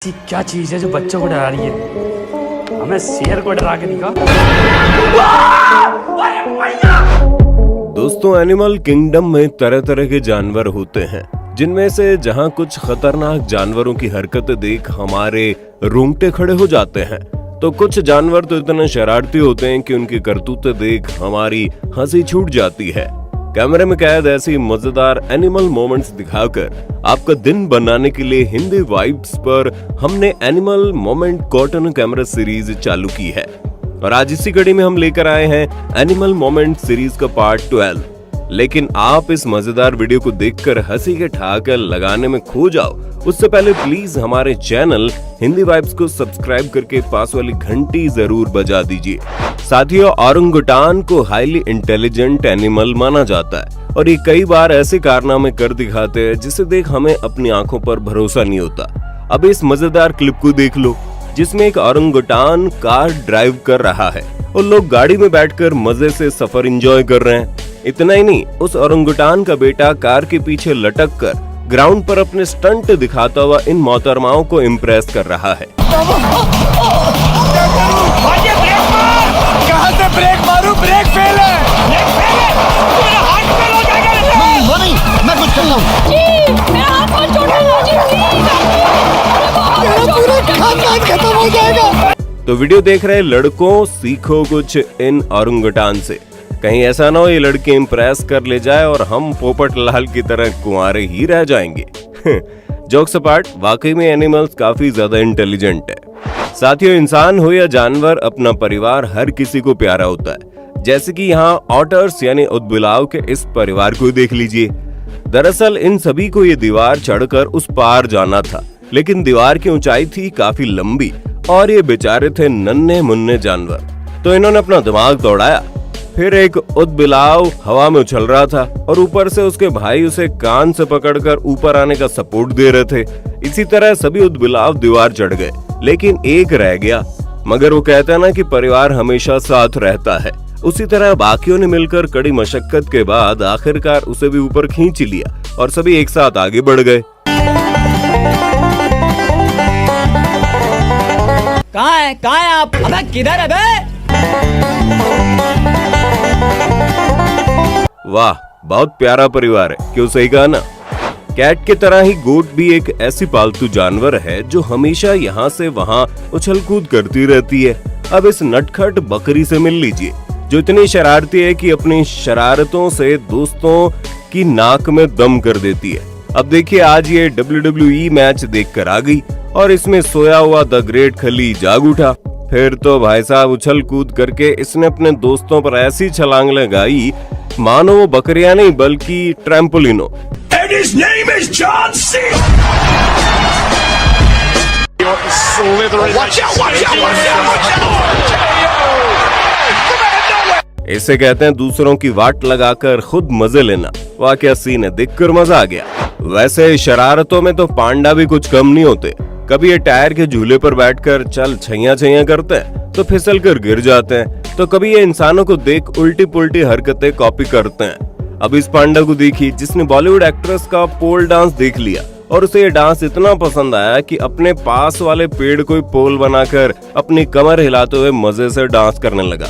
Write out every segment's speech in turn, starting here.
ऐसी क्या चीज है जो बच्चों को डरा रही है? हमें शेर को डरा के दिखा। दोस्तों, एनिमल किंगडम में तरह तरह के जानवर होते हैं, जिनमें से जहां कुछ खतरनाक जानवरों की हरकतें देख हमारे रोंगटे खड़े हो जाते हैं, तो कुछ जानवर तो इतने शरारती होते हैं कि उनकी करतूतें देख हमारी हंसी छूट जाती है। कैमरे में कैद ऐसी मजेदार एनिमल मोमेंट्स दिखाकर आपका दिन बनाने के लिए हिंदी वाइब्स पर हमने animal moment cotton camera series चालू की है और आज इसी कड़ी में हम लेकर आए हैं एनिमल मोमेंट सीरीज का पार्ट 12। लेकिन आप इस मजेदार वीडियो को देखकर हंसी के ठहाके लगाने में खो जाओ, उससे पहले प्लीज हमारे चैनल हिंदी वाइब्स को सब्सक्राइब करके पास वाली घंटी जरूर बजा दीजिए। साथियों, ओरंगुटान को हाईली इंटेलिजेंट एनिमल माना जाता है और ये कई बार ऐसे कारनामे कर दिखाते हैं जिसे देख हमें अपनी आंखों पर भरोसा नहीं होता। अब इस मजेदार क्लिप को देख लो, जिसमें एक ओरंगुटान कार ड्राइव कर रहा है और लोग गाड़ी में बैठकर मजे से सफर एंजॉय कर रहे हैं। इतना ही नहीं, उस ओरंगुटान का बेटा कार के पीछे लटक कर ग्राउंड पर अपने स्टंट दिखाता हुआ इन मोहतरमाओं को इम्प्रेस कर रहा है। कहां से ब्रेक मारूं? ब्रेक फेल है। मेरा हाथ फेल हो जाएगा। नहीं, मैं कुछ कर लूं। जी, मेरा हाथ बहुत छोटा है जी, मेरा पूरा खानदान खत्म हो जाएगा। तो वीडियो देख रहे लड़कों, सीखो कुछ इन ओरंगुटान से। कहीं ऐसा ना हो ये लड़के इम्प्रेस कर ले जाए और हम पोपट लाल की तरह कुंवारे ही रह जाएंगे। जोक्स अपार्ट, वाकई में एनिमल्स काफी ज्यादा इंटेलिजेंट है। साथियों, इंसान हो या जानवर, अपना परिवार हर किसी को प्यारा होता है। जैसे कि यहाँ ऑटर्स यानी उदबिलाव के इस परिवार को देख लीजिए। दरअसल इन सभी को ये दीवार चढ़कर उस पार जाना था, लेकिन दीवार की ऊंचाई थी काफी लंबी और ये बेचारे थे नन्हे मुन्ने जानवर, तो इन्होंने अपना दिमाग दौड़ाया। फिर एक उदबिलाव हवा में उछल रहा था और ऊपर से उसके भाई उसे कान से पकड़कर ऊपर आने का सपोर्ट दे रहे थे। इसी तरह सभी उदबिलाव दीवार चढ़ गए, लेकिन एक रह गया। मगर वो कहता है ना कि परिवार हमेशा साथ रहता है, उसी तरह बाकियों ने मिलकर कड़ी मशक्कत के बाद आखिरकार उसे भी ऊपर खींच लिया और सभी एक साथ आगे बढ़ गए। कहाँ है आप? अबे किधर है बे? वाह, बहुत प्यारा परिवार है, क्यों सही कहा ना। कैट की तरह ही गोट भी एक ऐसी पालतू जानवर है जो हमेशा यहाँ से वहाँ उछल कूद करती रहती है। अब इस नटखट बकरी से मिल लीजिए, जो इतनी शरारती है कि अपनी शरारतों से दोस्तों की नाक में दम कर देती है। अब देखिए, आज ये WWE मैच देखकर आ गई और इसमें सोया हुआ द ग्रेट खली जाग उठा। फिर तो भाई साहब उछल कूद करके इसने अपने दोस्तों पर ऐसी छलांग लगाई मानो वो बकरियां नहीं बल्कि ट्रैम्पोलिनो। And his name is John C. Watch out! इसे कहते हैं दूसरों की वाट लगाकर खुद मजे लेना। वाह क्या सीन है, देखकर मजा आ गया। वैसे शरारतों में तो पांडा भी कुछ कम नहीं होते। कभी ये टायर के झूले पर बैठकर चल छैया छैया करते हैं तो फिसल कर गिर जाते हैं, तो कभी ये इंसानों को देख उल्टी पुल्टी हरकतें कॉपी करते हैं। अब इस पांडा को देखिए, जिसने बॉलीवुड एक्ट्रेस का पोल डांस देख लिया और उसे ये डांस इतना पसंद आया कि अपने पास वाले पेड़ को पोल बनाकर अपनी कमर हिलाते हुए मजे से डांस करने लगा।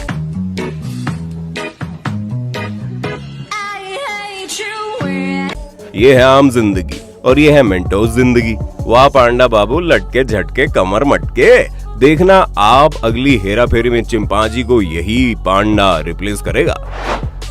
ये है आम जिंदगी और ये है मेंटोस जिंदगी। वाह पांडा बाबू, लटके झटके कमर मटके। देखना आप अगली हेरा फेरी में चिंपांजी को यही पांडा रिप्लेस करेगा।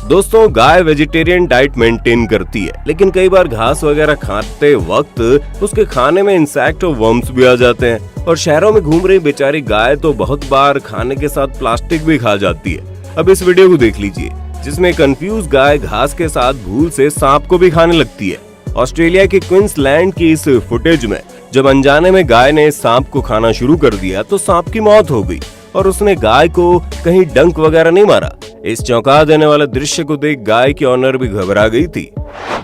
दोस्तों, गाय वेजिटेरियन डाइट मेंटेन करती है, लेकिन कई बार घास वगैरह खाते वक्त उसके खाने में इंसेक्ट और वर्म्स भी आ जाते हैं और शहरों में घूम रही बेचारी गाय तो बहुत बार खाने के साथ प्लास्टिक भी खा जाती है। अब इस वीडियो को देख लीजिए, जिसमें कंफ्यूज गाय घास के साथ भूल से सांप को भी खाने लगती है। ऑस्ट्रेलिया के क्वींसलैंड की इस फुटेज में जब अनजाने में गाय ने सांप को खाना शुरू कर दिया तो सांप की मौत हो गई और उसने गाय को कहीं डंक वगैरह नहीं मारा। इस चौंका देने वाले दृश्य को देख गाय की ऑनर भी घबरा गई थी।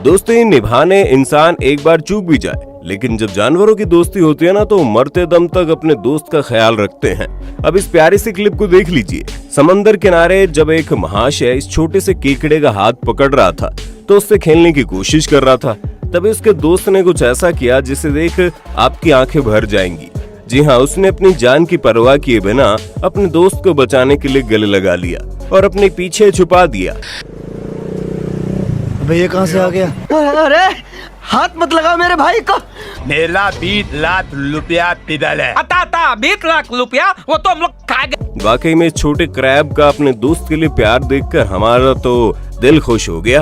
दोस्ती निभाने इंसान एक बार चूक भी जाए, लेकिन जब जानवरों की दोस्ती होती है ना तो मरते दम तक अपने दोस्त का ख्याल रखते हैं। अब इस प्यारी सी क्लिप को देख लीजिए। समंदर किनारे जब एक महाशय इस छोटे से केकड़े का हाथ पकड़ रहा था तो उससे खेलने की कोशिश कर रहा था, तभी उसके दोस्त ने कुछ ऐसा किया जिसे देख आपकी आंखें भर जाएंगी। जी हाँ, उसने अपनी जान की परवाह किए बिना अपने दोस्त को बचाने के लिए गले लगा लिया और अपने पीछे छुपा दिया। अबे ये कहां से आ गया? अरे हाथ मत लगाओ मेरे भाई को। मेरा 20 लाख रुपया किधर है? आता 20 लाख रुपया वो तो हम लोग खा गए। वाकई में छोटे क्रैब का अपने दोस्त के लिए प्यार देखकर हमारा तो दिल खुश हो गया।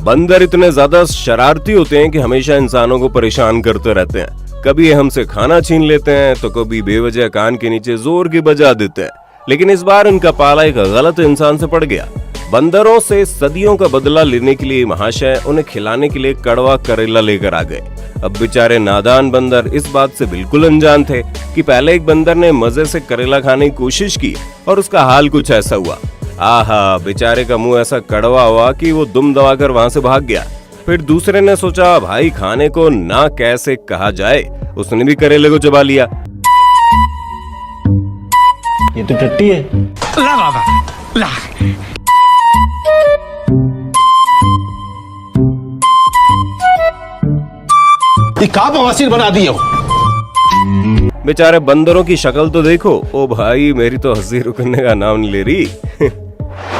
बंदर इतने ज्यादा शरारती होते हैं कि हमेशा इंसानों को परेशान करते रहते हैं। कभी ये हमसे खाना छीन लेते हैं तो कभी बेवजह कान के नीचे जोर की बजा देते हैं। लेकिन इस बार इनका पाला एक गलत इंसान से पड़ गया। बंदरों से सदियों का बदला लेने के लिए महाशय उन्हें खिलाने के लिए कड़वा करेला लेकर आ गए। अब बेचारे नादान बंदर इस बात से बिल्कुल अनजान थे कि पहले एक बंदर ने मजे से करेला खाने की कोशिश की और उसका हाल कुछ ऐसा हुआ। आहा, बेचारे का मुंह ऐसा कड़वा हुआ कि वो दुम दबाकर वहां से भाग गया। फिर दूसरे ने सोचा भाई खाने को ना कैसे कहा जाए, उसने भी करेले को चबा लिया। ये तो टट्टी है। ला बाबा ला। ये का बवासीर बना दिए हो? बेचारे बंदरों की शक्ल तो देखो। ओ भाई, मेरी तो हंसी रुकने का नाम नहीं ले रही।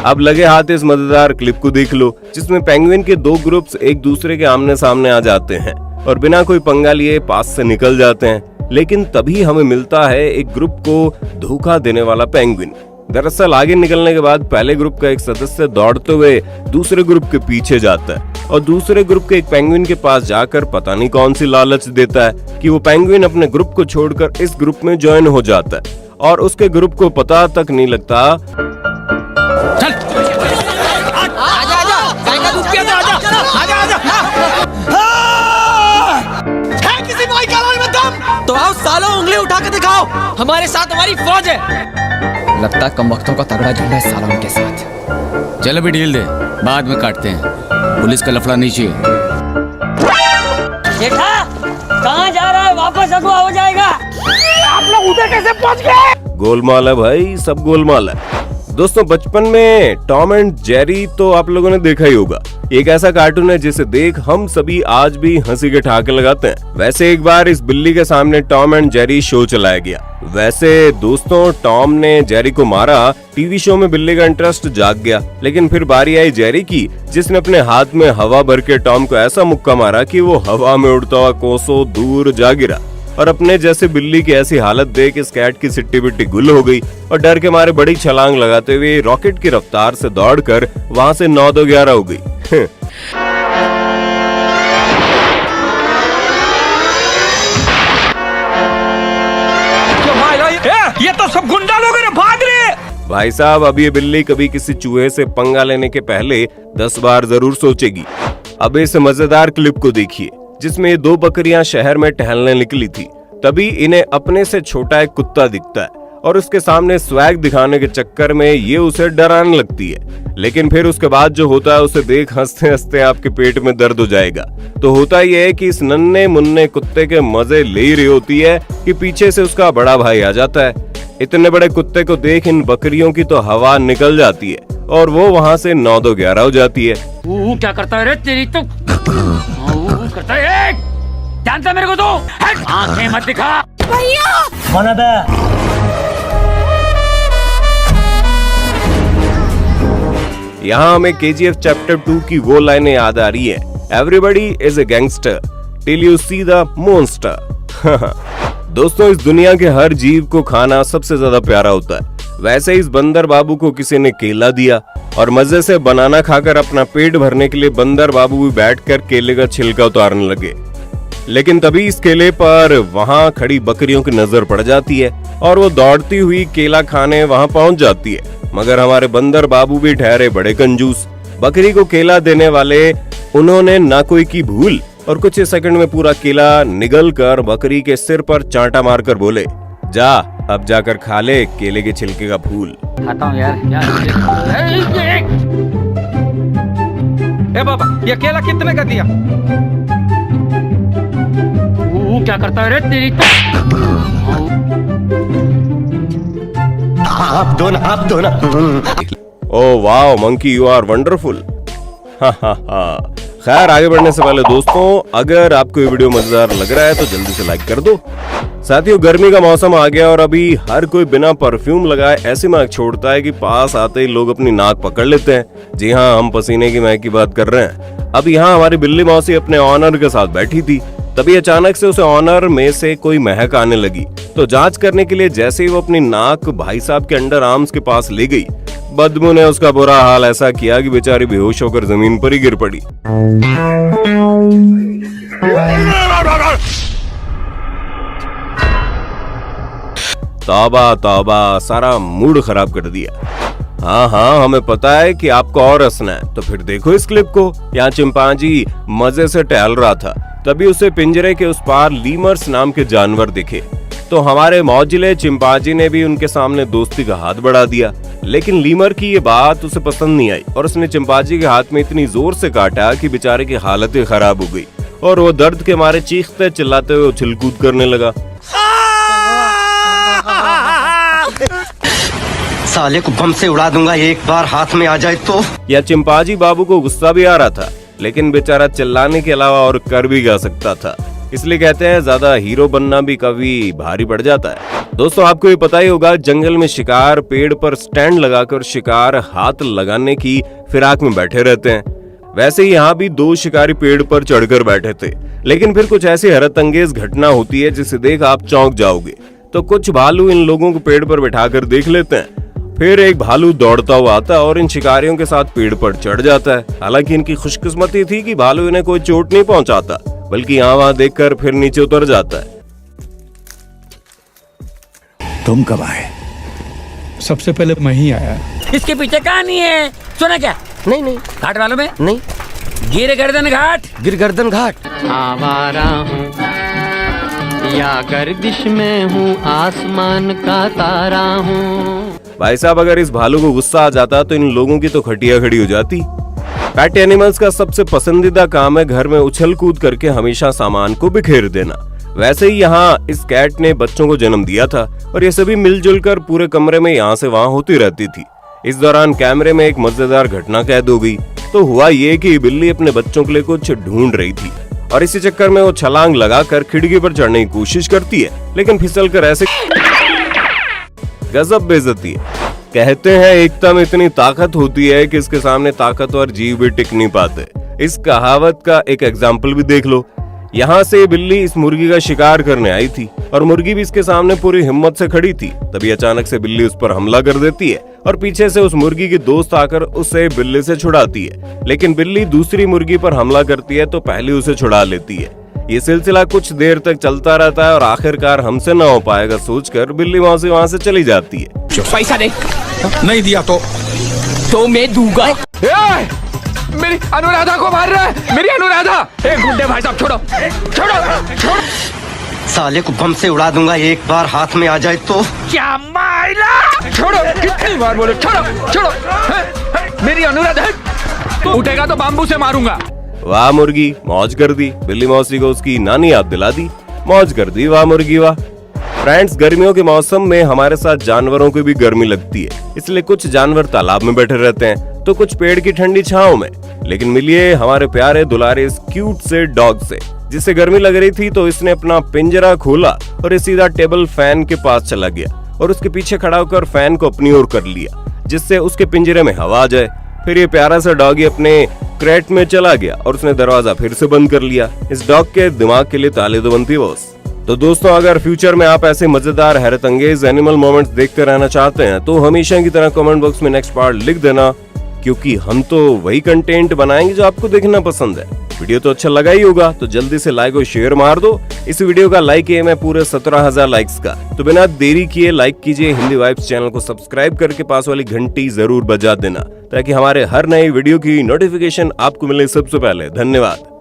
अब लगे हाथ इस मजेदार क्लिप को देख लो, जिसमें पेंगुइन के दो ग्रुप्स एक दूसरे के आमने सामने आ जाते हैं और बिना कोई पंगा लिए पास से निकल जाते हैं। लेकिन तभी हमें मिलता है एक ग्रुप को धोखा देने वाला पेंगुइन। दरअसल आगे निकलने के बाद पहले ग्रुप का एक सदस्य दौड़ते हुए दूसरे ग्रुप के पीछे जाता है और दूसरे ग्रुप के एक पेंगुइन के पास जाकर पता नहीं कौन सी लालच देता है कि वो पेंगुइन अपने ग्रुप को छोड़कर इस ग्रुप में ज्वाइन हो जाता है और उसके ग्रुप को पता तक नहीं लगता। तो आओ सालों, उंगली उठा के दिखाओ, हमारे साथ हमारी फौज है। लगता है कम वक्तों का तगड़ा झंडा है सालों के साथ। चल अभी डील दे, बाद में काटते हैं। पुलिस का लफड़ा नहीं चाहिए। जेठा कहाँ जा रहा है? वापस अगवा हो जाएगा। आप लोग उधर कैसे पहुंच गए? गोलमाल है भाई, सब गोलमाल है। दोस्तों, बचपन में टॉम एंड जेरी तो आप लोगों ने देखा ही होगा। एक ऐसा कार्टून है जिसे देख हम सभी आज भी हंसी के ठहाके लगाते हैं। वैसे एक बार इस बिल्ली के सामने टॉम एंड जेरी शो चलाया गया। वैसे दोस्तों, टॉम ने जेरी को मारा, टीवी शो में बिल्ली का इंटरेस्ट जाग गया। लेकिन फिर बारी आई जेरी की, जिसने अपने हाथ में हवा भर के टॉम को ऐसा मुक्का मारा कि वो हवा में उड़ता हुआ कोसों दूर जा गिरा। और अपने जैसे बिल्ली की ऐसी हालत देख इस कैट की सिट्टी बिट्टी गुल हो गई और डर के मारे बड़ी छलांग लगाते हुए रॉकेट की रफ्तार से दौड़कर वहां से 9-2-11 हो गई। ये तो सब गुंडा लोग हैं, भाग रहे। भाई साहब, अब ये बिल्ली कभी किसी चूहे से पंगा लेने के पहले 10 बार जरूर सोचेगी। अब इस मजेदार क्लिप को देखिए, जिसमें ये दो बकरियां शहर में टहलने निकली थी। तभी इन्हें अपने से छोटा एक कुत्ता दिखता है और उसके सामने स्वैग दिखाने के चक्कर में ये उसे डराने लगती है। लेकिन फिर उसके बाद जो होता है उसे देख हंसते हंसते आपके पेट में दर्द हो जाएगा। तो होता ये है कि इस नन्हे मुन्ने कुत्ते के मजे ले ही रही होती है कि पीछे से उसका बड़ा भाई आ जाता है। इतने बड़े कुत्ते को देख इन बकरियों की तो हवा निकल जाती है और वो वहाँ से 9-2-11 हो जाती है। क्या करता है रे? तेरी तो करता है। जानता मेरे को तो आंखें मत दिखा। भैया यहाँ हमें KGF चैप्टर 2 की वो लाइनें याद आ रही है, everybody is a gangster till you see the monster. दोस्तों, इस दुनिया के हर जीव को खाना सबसे ज्यादा प्यारा होता है। वैसे इस बंदर बाबू को किसी ने केला दिया और मजे से बनाना खाकर अपना पेट भरने के लिए बंदर बाबू भी बैठकर केले का छिलका उतारने लगे। लेकिन तभी इस केले पर वहां खड़ी बकरियों की नजर पड़ जाती है और वो दौड़ती हुई केला खाने वहां पहुंच जाती है। मगर हमारे बंदर बाबू भी ठहरे बड़े कंजूस। बकरी को केला देने वाले उन्होंने ना कोई की भूल और कुछ ही सेकंड में पूरा केला निगल कर बकरी के सिर पर चांटा मारकर बोले, जा अब जाकर खा ले केले के छिलके का फूल। खाता हूँ यार। ए बाबा, ये केला कितने का दिया? क्या करता है रे? तेरी आप दो ना। Oh wow monkey, you are wonderful. खैर, आगे बढ़ने से पहले दोस्तों, अगर आपको ये वीडियो मजेदार लग रहा है तो जल्दी से लाइक कर दो, साथियों, गर्मी का मौसम आ गया और अभी हर कोई बिना परफ्यूम लगाए ऐसी महक छोड़ता है कि पास आते ही लोग अपनी नाक पकड़ लेते हैं। जी हाँ, हम पसीने की महक की बात कर रहे हैं। अब यहाँ हमारी बिल्ली मौसी अपने ऑनर के साथ बैठी थी, तभी अचानक से उसे ऑनर में से कोई महक आने लगी। तो जांच करने के लिए जैसे ही वो अपनी नाक भाई साहब के अंडर आर्म्स के पास ले गई, बदबू ने उसका बुरा हाल ऐसा किया कि बेचारी बेहोश होकर जमीन पर ही गिर पड़ी। तौबा तौबा, सारा मूड खराब कर दिया। हाँ, हमें पता है कि आपको और हंसना है, तो फिर देखो इस क्लिप को। यहाँ चिंपांजी मजे से टहल रहा था, तभी उसे पिंजरे के उस पार लीमर्स नाम के जानवर दिखे। तो हमारे मौजिले चिंपांजी ने भी उनके सामने दोस्ती का हाथ बढ़ा दिया, लेकिन लीमर की ये बात उसे पसंद नहीं आई और उसने चिंपांजी के हाथ में इतनी जोर से काटा कि बेचारे की हालत ही खराब हो गई और वो दर्द के मारे चीखते चिल्लाते हुए उछल कूद करने लगा। साले को बम से उड़ा दूंगा एक बार हाथ में आ जाए तो। या चिंपांजी बाबू को गुस्सा भी आ रहा था, लेकिन बेचारा चिल्लाने के अलावा और कर भी गा सकता था। इसलिए कहते हैं ज्यादा हीरो बनना भी कभी भारी पड़ जाता है। दोस्तों, आपको ये पता ही होगा, जंगल में शिकार पेड़ पर स्टैंड लगाकर शिकार हाथ लगाने की फिराक में बैठे रहते हैं। वैसे ही यहाँ भी दो शिकारी पेड़ पर चढ़कर बैठे थे, लेकिन फिर कुछ ऐसी हैरत अंगेज घटना होती है जिसे देख आप चौंक जाओगे। तो कुछ भालू इन लोगों को पेड़ पर बैठाकर देख लेते हैं। फिर एक भालू दौड़ता हुआ आता है और इन शिकारियों के साथ पेड़ पर चढ़ जाता है। हालांकि इनकी खुशकिस्मती थी कि भालू इन्हें कोई चोट नहीं पहुंचाता, बल्कि यहाँ वहां देखकर फिर नीचे उतर जाता है। तुम कब आए? सबसे पहले मैं ही आया। इसके पीछे कहानी है, सुना क्या? नहीं। घाट वालों में नहीं। गिर गर्दन घाट। गिरगर्दन घाट। आवारा हूँ या गर्दिश में हूँ, आसमान का तारा हूँ। भाई साहब, अगर इस भालू को गुस्सा आ जाता तो इन लोगों की तो खटिया खड़ी हो जाती। पेट एनिमल्स का सबसे पसंदीदा काम है घर में उछल कूद करके हमेशा सामान को बिखेर देना। वैसे ही यहाँ इस कैट ने बच्चों को जन्म दिया था और ये सभी मिलजुल कर पूरे कमरे में यहाँ से वहाँ होती रहती थी। इस दौरान कैमरे में एक मजेदार घटना कैद हो गई। तो हुआ ये कि बिल्ली अपने बच्चों के लिए कुछ ढूंढ रही थी और इसी चक्कर में वो छलांग लगाकर खिड़की पर चढ़ने की कोशिश करती है, लेकिन फिसल कर ऐसे गजब बेइज्जती है। कहते हैं एकता में इतनी ताकत होती है कि इसके सामने ताकतवर जीव भी टिक नहीं पाते। इस कहावत का एक एग्जाम्पल भी देख लो। यहाँ से बिल्ली इस मुर्गी का शिकार करने आई थी और मुर्गी भी इसके सामने पूरी हिम्मत से खड़ी थी। तभी अचानक से बिल्ली उस पर हमला कर देती है और पीछे से उस मुर्गी की दोस्त आकर उसे बिल्ली से छुड़ाती है। लेकिन बिल्ली दूसरी मुर्गी पर हमला करती है तो पहले उसे छुड़ा लेती है। ये सिलसिला कुछ देर तक चलता रहता है और आखिरकार हमसे ना हो पाएगा सोचकर बिल्ली मौसी वहाँ से चली जाती है। पैसा दे। नहीं दिया तो मैं दूंगा। मेरी अनुराधा को मार रहा है, मेरी अनुराधा। एक गुंडे भाई साहब, छोड़ो। साले को बम से उड़ा दूंगा एक बार हाथ में आ जाए तो। क्या मायला? छोड़ो, कितनी बार बोलो, छोड़ो। मेरी अनुराधा है, उठेगा तो बाम्बू से मारूंगा। वाह मुर्गी, मौज कर दी। बिल्ली मौसी को उसकी नानी याद दिला दी। मौज कर दी, वाह मुर्गी वाह। फ्रेंड्स, गर्मियों के मौसम में हमारे साथ जानवरों को भी गर्मी लगती है, इसलिए कुछ जानवर तालाब में बैठे रहते हैं तो कुछ पेड़ की ठंडी छांव में। लेकिन मिलिए हमारे प्यारे दुलारे इस क्यूट से डॉग से, जिसे गर्मी लग रही थी तो इसने अपना पिंजरा खोला और ये सीधा टेबल फैन के पास चला गया और उसके पीछे खड़ा होकर फैन को अपनी ओर कर लिया, जिससे उसके पिंजरे में हवा आ जाए। फिर ये प्यारा सा डॉगी अपने क्रेट में चला गया और उसने दरवाजा फिर से बंद कर लिया। इस डॉग के दिमाग के लिए ताली तो बनती बॉस। तो दोस्तों, अगर फ्यूचर में आप ऐसे मजेदार हैरत अंगेज एनिमल मोमेंट्स देखते रहना चाहते हैं तो हमेशा की तरह कमेंट बॉक्स में नेक्स्ट पार्ट लिख देना, क्योंकि हम तो वही कंटेंट बनाएंगे जो आपको देखना पसंद है। वीडियो तो अच्छा लगा ही होगा, तो जल्दी से लाइक और शेयर मार दो। इस वीडियो का लाइक एम है पूरे 17,000 लाइक्स का, तो बिना देरी किए लाइक कीजिए। हिंदी वाइब्स चैनल को सब्सक्राइब करके पास वाली घंटी जरूर बजा देना, ताकि हमारे हर नए वीडियो की नोटिफिकेशन आपको मिले सबसे पहले। धन्यवाद।